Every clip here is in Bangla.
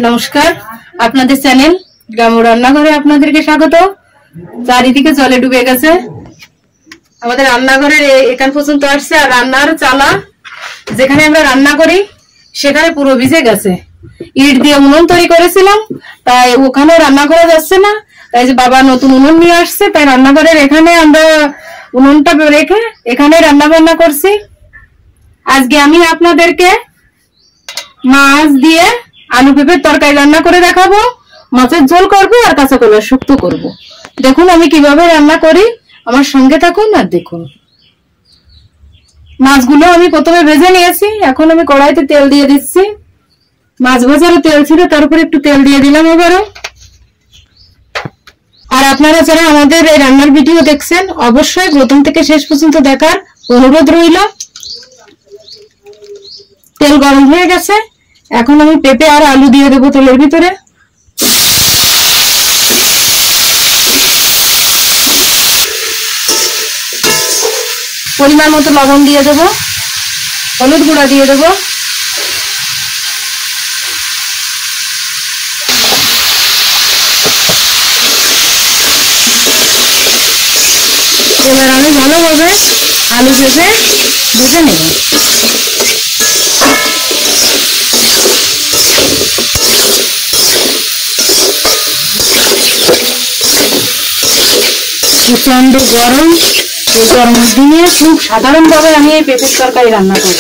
নমস্কার, আপনাদের চ্যানেল গ্রাম্য রান্নাঘরে আপনাদেরকে স্বাগত। চারিদিকে জলে ডুবে গেছে, আমাদের রান্নাঘরের এখান পর্যন্ত আসছে। আর রান্নার চালা যেখানে আমরা রান্না করি সেখানে পুরো ভিজে গেছে। ইট দিয়ে উনুন তৈরি করেছিলাম, তাই ওখানে রান্না করা যাচ্ছে না। তাই যে বাবা নতুন উনুন নিয়ে আসছে, তাই রান্নাঘরের এখানে আমরা উনুনটা রেখে এখানে রান্না বান্না করছি। আজকে আমি আপনাদেরকে মাছ দিয়ে আলু পেঁপের তরকারি রান্না করে দেখাবো। মাছের ঝোল করবো আর কাঁচা কলার শুক্তো করবো। দেখুন আমি কিভাবে রান্না করি, আমার সঙ্গে থাকুন আর দেখুন। মাছগুলো আমি প্রথমে ভেজে নিয়েছি, এখন আমি কড়াইতে তেল দিয়ে দিচ্ছি। মাছ ভাজারও তেল ছিল, তার উপরে একটু তেল দিয়ে দিলাম এবারও। আর আপনারা যারা আমাদের এই রান্নার ভিডিও দেখছেন, অবশ্যই প্রথম থেকে শেষ পর্যন্ত দেখার অনুরোধ রইল। তেল গরম হয়ে গেছে, এখন আমি পেঁপে আর আলু দিয়ে দেবো তেলের ভিতরে। পরিমাণ মতো লবণ দিয়ে দেবো, হলুদ গুঁড়া দিয়ে দেবো, এবার আমি ভালোভাবে আলু পেঁপে ভেজে নেব। প্রচন্ড গরম, এই গরমের দিনে খুব সাধারণভাবে আমি এই পেঁপের তরকারি রান্না করব।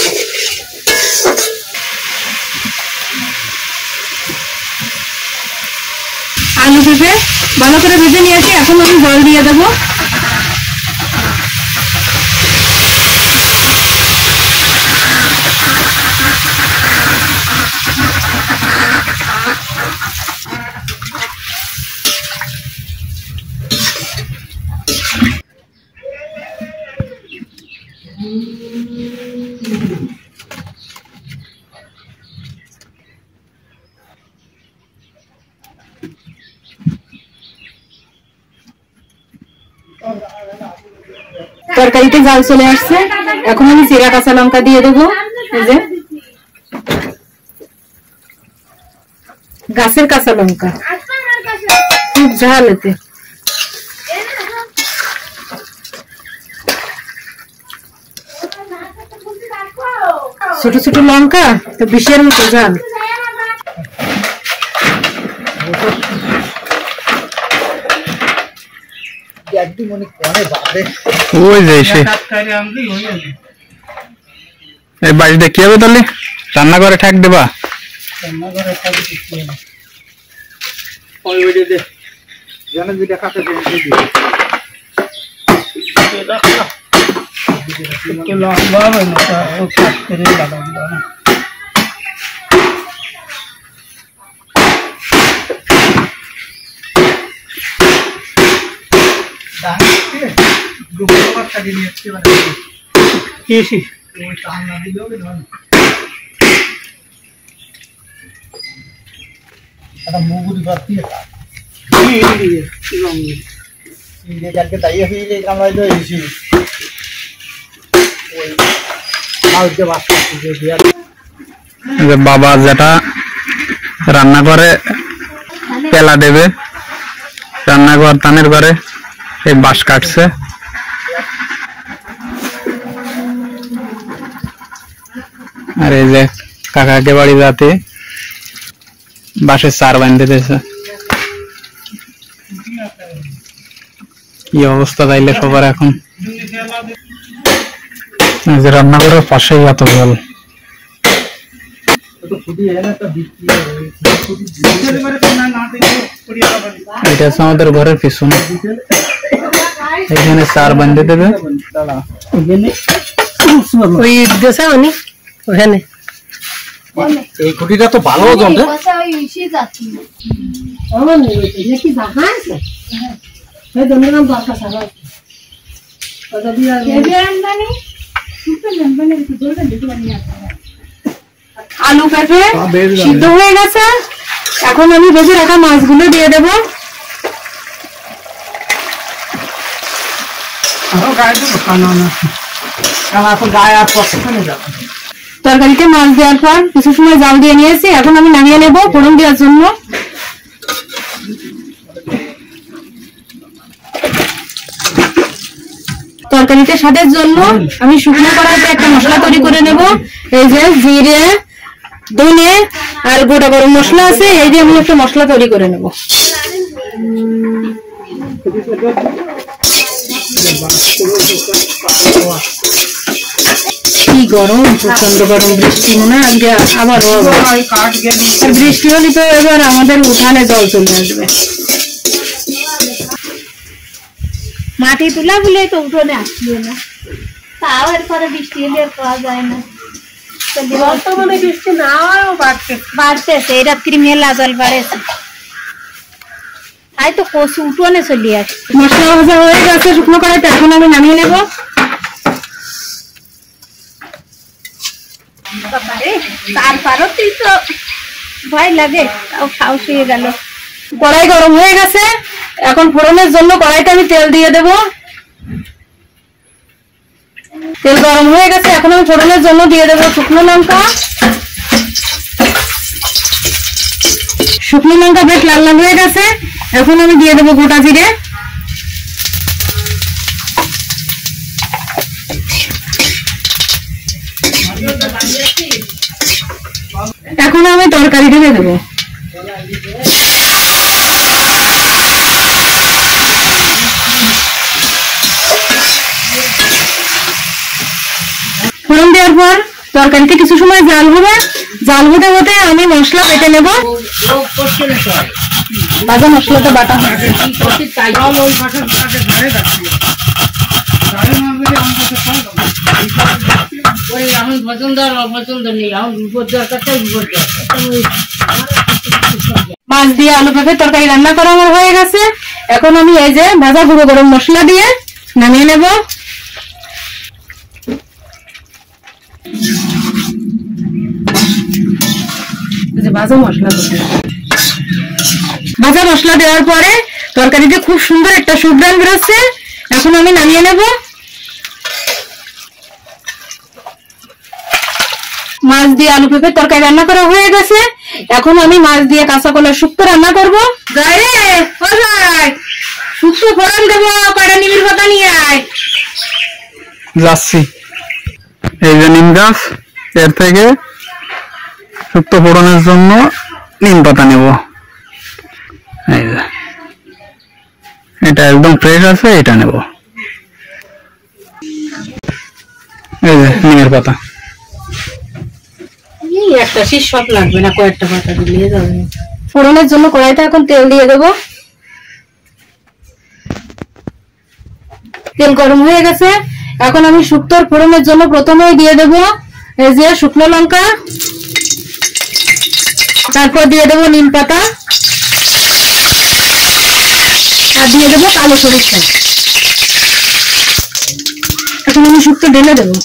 আলু পেঁপে ভালো করে ভেজে নিয়েছি, এখন আমি জল দিয়ে দেবো। তরকারিতে জাল চলে আসছে, এখন আমি জিরা কাঁচা লঙ্কা দিয়ে দেবো। এই যে গাছের কাঁচা লঙ্কা, খুব ঝাল এতে। ছোট ছোট লঙ্কা তো বিষের মতো ঝাল। বাড়িতে কি হবে তাহলে? রান্না করে ঠাক দেবা? বাবা যেটা রান্না করে পেলা দেবে, রান্নাঘর তানের ঘরে এই বাঁশ কাটছে। আর এই যে কাকাকে বাড়ি যাতে বাঁশের চার বাঁধতে দিয়েছে। কি অবস্থা তাইলে সবার এখন। রান্নাঘরের পাশেই এত জল। এটা হচ্ছে আমাদের ঘরের পিছনে, এখানে চার বাঁধতে দেবে। ওই ওখানে এই খুঁটিটা তো ভালো ওজন রে। আলু পেঁপে সিদ্ধ হয়ে গেছে, এখন আমি ভেজে রাখা মাছগুলো দিয়ে দেবো। গায়ে আর কষ্ট যাবে। তরকারিতে মাছ দেওয়ার পর কিছু সময় জাল দিয়ে নিয়েছি, এখন আমি নামিয়ে নেব ফোড়ন দেওয়ার জন্য। তরকারিতে স্বাদের জন্য আমি শুকনো কড়াইতে একটা মশলা তৈরি করে নেব। এই যে জিরে, ধনে আর গোটা গরম মশলা আছে, এই দিয়ে আমি একটা মশলা তৈরি করে নেব। কি গরম, প্রচন্ড গরম, বৃষ্টি মনে হয় আজকে আবারও বৃষ্টি হলে তো এবার আমাদের উঠানে জল চলে আসবে। মাটি তুলা বলে তো উঠোনে আসছিল না, তাও এরপরে বৃষ্টি হলে পাওয়া যায় না। বর্তমানে বৃষ্টি নাও বাড়তেছে, এই রাত্রি মেলা জল বাড়েছে, তাই তো কচু উঠোনে চলে আসে। মশলা ভাজা হয়ে গেছে শুকনো কড়াইতে, এখন আমি নামিয়ে নেব। তারপরও তো ভয় লাগে, তাও সাহস হয়ে গেল। কড়াই গরম হয়ে গেছে, এখন ফোড়নের জন্য কড়াইতে আমি তেল দিয়ে দেব। তেল গরম হয়ে গেছে, এখন আমি ফোড়নের জন্য দিয়ে দেব শুকনো লঙ্কা। শুকনো লঙ্কা বেশ লাল লাল হয়ে গেছে, এখন আমি দিয়ে দেব গোটা জিরে। এখন আমি তরকারি ঢেলে দেবো। ফোড়ন দেওয়ার পর তরকারিতে কিছু সময় জাল হবে, জাল হতে হতে আমি মশলা বেটে নেব। ভাজা মশলাটা বাটা হবে। মাছ দিয়ে আলু পেঁপে তরকারি রান্না করা আমার হয়ে গেছে, এখন আমি এই যে ভাজা গুঁড়ো গরম মশলা দিয়ে নামিয়ে নেব। ভাজা মশলা দেওয়ার পরে তরকারিতে খুব সুন্দর একটা সুঘ্রাণ বেরোচ্ছে, এখন আমি নামিয়ে নেব। মাছ দিয়ে আলু পেঁপে তরকারি রান্না করা হয়ে গেছে, এখন আমি মাছ দিয়ে কাঁচা কলার শুক্তো রান্না করবো। শুক্তো ফোড়ন দেবো, কয়টা নিমের পাতা নিয়ে আয়। যাচ্ছি। এই যে নিম গাছ, এর থেকে শুক্তো ফোড়নের জন্য নিম পাতা নেব। এই যে এটা একদম ফ্রেশ আছে, এটা নেব। এই যে নিমের পাতা। একটা শীষ সব লাগবে না, কয়েকটা পাতা দিলে যাবে। ফোড়নের জন্য কড়াইতে এখন তেল দিয়ে দেব। তেল গরম হয়ে গেছে, এখন আমি শুক্তোর ফোড়নের জন্য প্রথমেই দিয়ে দেব এই যে শুকনো লঙ্কা, তারপর দিয়ে দেব নিম পাতা, আর দিয়ে দেব কালো সরিষা। এখন আমি শুক্তো ঢেলে দেবো।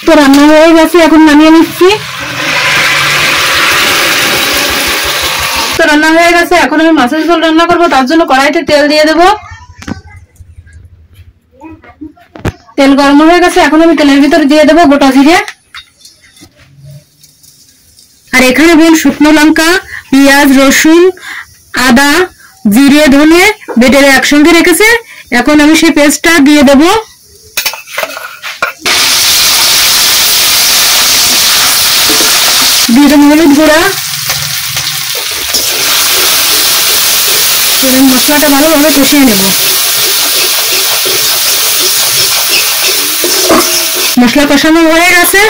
তো রান্না হয়ে গেছে, এখন নামিয়ে নিচ্ছি। তো রান্না হয়ে গেছে, এখন আমি মাছের ঝোল রান্না করবো, তার জন্য কড়াইতে তেল দিয়ে দেবো। তেল গরম হয়ে গেছে, এখন আমি তেলের ভিতরে দিয়ে দেবো গোটা জিরে, আর এখানে বোন শুকনো লঙ্কা, পেঁয়াজ, রসুন, আদা, জিরে, ধনে বেটে একসঙ্গে রেখেছে, এখন আমি সেই পেস্টটা দিয়ে দেবো। দিয়ে দেবো হলুদ গুঁড়া। মশলাটা ভালোভাবে কষিয়ে নেব। মশলা কষানো হয়ে গেছে,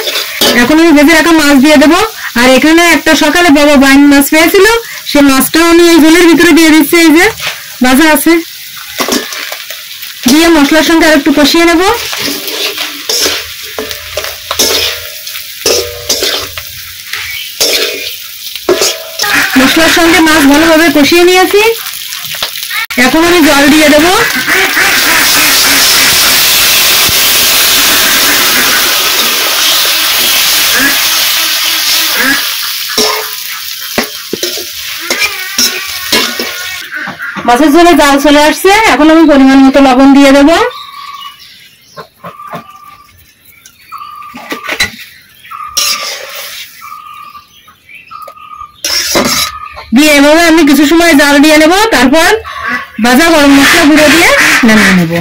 এখন আমি ভেজে রাখা মাছ দিয়ে দেবো। আর এখানে একটা সকালে বাবা বাইন মাছ পেয়েছিল, সেই মাছটাও আমি এই ঝোলের ভিতরে দিয়ে দিচ্ছি। এই যে ভাজা আছে, দিয়ে মশলার সঙ্গে আর একটু কষিয়ে নেব। মশলার সঙ্গে মাছ ভালোভাবে কষিয়ে নিয়েছি, এখন আমি জল দিয়ে দেবো। মাছের ঝোলে জাল চলে আসছে, এখন আমি পরিমাণ মতো লবণ দিয়ে দেবো। দিয়ে এভাবে আমি কিছু সময় জাল দিয়ে নেব, তারপর ভাজা গরম মশলা গুঁড়ো দিয়ে নামিয়ে নেব।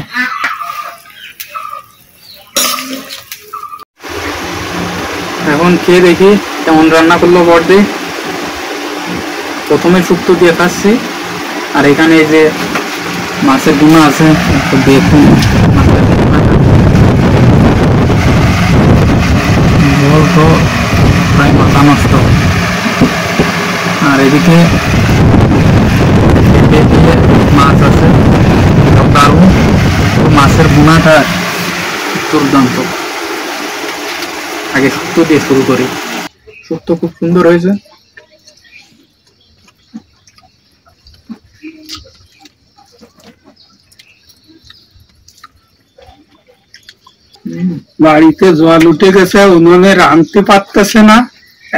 এখন খেয়ে দেখি কেমন রান্না করলো বড়দি। প্রথমে শুক্তো দিয়ে খাচ্ছি, আর এখানে এই যে মাছের গুনা আছে, একটু দেখুন ঝোল তো প্রায় মাথা নষ্ট। আর এদিকে মাছ আছে দারুণ, মাছের গুনাটা দুর্দান্ত। আগে শুক্তো দিয়ে শুরু করি। শুক্তো খুব সুন্দর হয়েছে। বাড়িতে জল উঠে গেছে, উনুনে রাঁধতে পারতেছে না,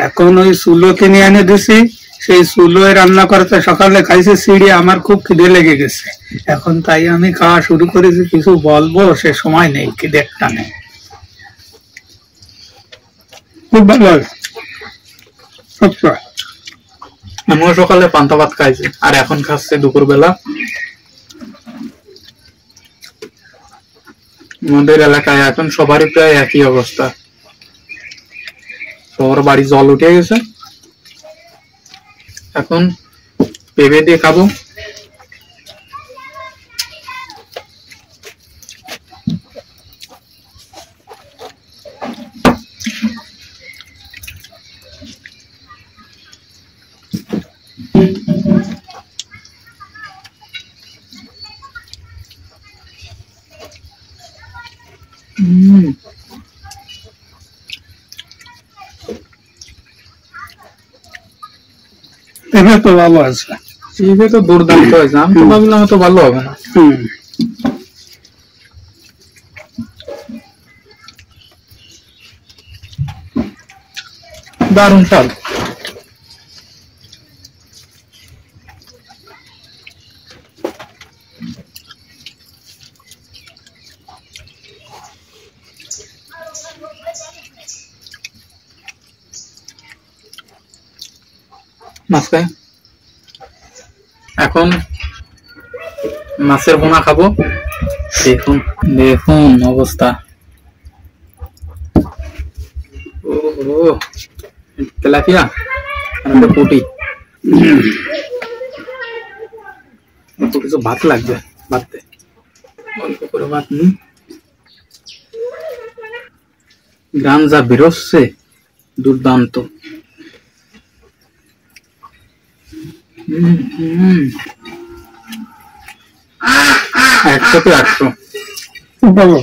এখন ওই চুলো কিনে এনে দিছি, সেই চুলোয় রান্না করতে সকালে খাইছে সিঁড়ি। আমার খুব খিদে লেগে গেছে, এখন তাই আমি খাওয়া শুরু করেছি। কিছু বলবো সে সময় নেই, খিদের টানে। খুব ভালো হয়েছে। আমিও সকালে পান্তা ভাত খাইছি, আর এখন খাচ্ছে দুপুর বেলা। আমাদের এলাকায় এখন সবারই প্রায় একই অবস্থা, সবার বাড়ি জল উঠে গেছে। এখন পেঁপে দিয়ে খাবো। পেঁপে তো ভালো আছে। পেঁপে তো দুর্দান্ত হয়েছে, আমি তো ভাবলাম তো ভালো হবে না। দারুণ স্বাদ। মাছ খাই, এখন মাছের বোনা খাবো। দেখুন দেখুন অবস্থা। ও তেলাপিয়া পুটি, কিছু ভাত লাগবে, ভাতে অল্প করে ভাত নিই। গ্রাম যা বেরোচ্ছে দুর্দান্ত। একশোতে 100। খুব ভালো,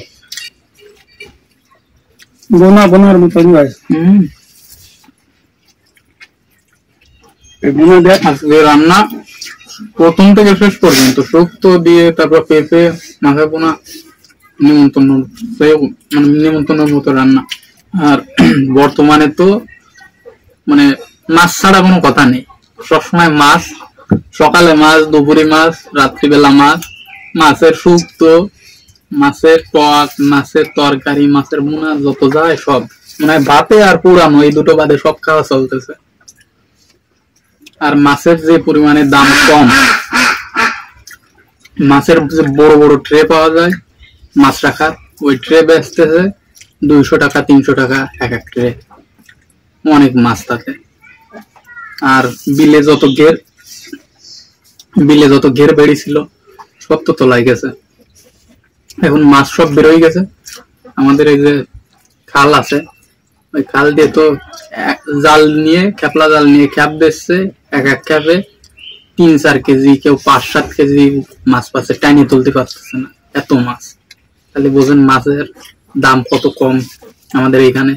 বোনা বোনার মতনই হয়েছে। আজকে রান্না প্রথম থেকে শেষ পর্যন্ত শুক্তো দিয়ে, তারপর পেঁপে, মাথা পোনা, নিমন্ত্রণ মানে নিমন্ত্রণের মতো রান্না। আর বর্তমানে তো মানে মাছ ছাড়া কোনো কথা নেই, সবসময় মাছ। সকালে মাছ, দুপুরে মাছ, রাত্রিবেলা মাছ, মাছের শুক্তো, মাছের টক, মাছের তরকারি, মাছের মুনা, যত যায় সব মানে ভাতে আর পুরানো এই দুটো বাদে সব খাওয়া চলতেছে। আর মাছের যে পরিমাণে দাম কম, মাছের যে বড় বড় ট্রে পাওয়া যায় মাছ রাখার, ওই ট্রে বেচতেছে 200 টাকা 300 টাকা এক এক ট্রে, অনেক মাছ থাকে। আর বিলে যত ঘের বেরিয়েছিল সব তো তোলাই গেছে, এখন মাছ সব বেরোয় গেছে। আমাদের এই যে খাল আছে, ওই খাল দিয়ে তো জাল নিয়ে, খেপলা জাল নিয়ে খ্যাপ দিচ্ছে, এক এক খ্যাপে 3-4 কেজি, কেউ 5-7 কেজি মাছ পাচ্ছে, টাইনে তুলতে পারতেছে না, এত মাছ। তাহলে বোঝেন মাছের দাম কত কম আমাদের এখানে।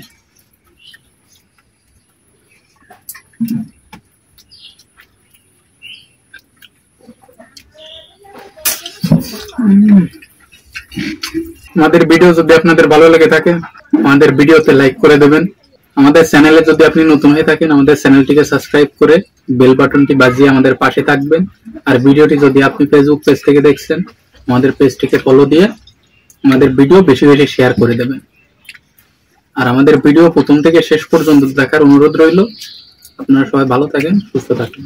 আমাদের ভিডিও যদি আপনাদের ভালো লেগে থাকে, আমাদের ভিডিওতে লাইক করে দেবেন, আমাদের চ্যানেলে যদি আপনি নতুন হয়ে থাকেন আমাদের চ্যানেলটিকে সাবস্ক্রাইব করে বেল বাটনটি বাজিয়ে আমাদের পাশে থাকবেন। আর ভিডিওটি যদি আপনি ফেসবুক পেজ থেকে দেখছেন আমাদের পেজটিকে ফলো দিয়ে আমাদের ভিডিও বেশি বেশি শেয়ার করে দেবেন। আর আমাদের ভিডিও প্রথম থেকে শেষ পর্যন্ত দেখার অনুরোধ রইল। আপনারা সবাই ভালো থাকেন, সুস্থ থাকেন।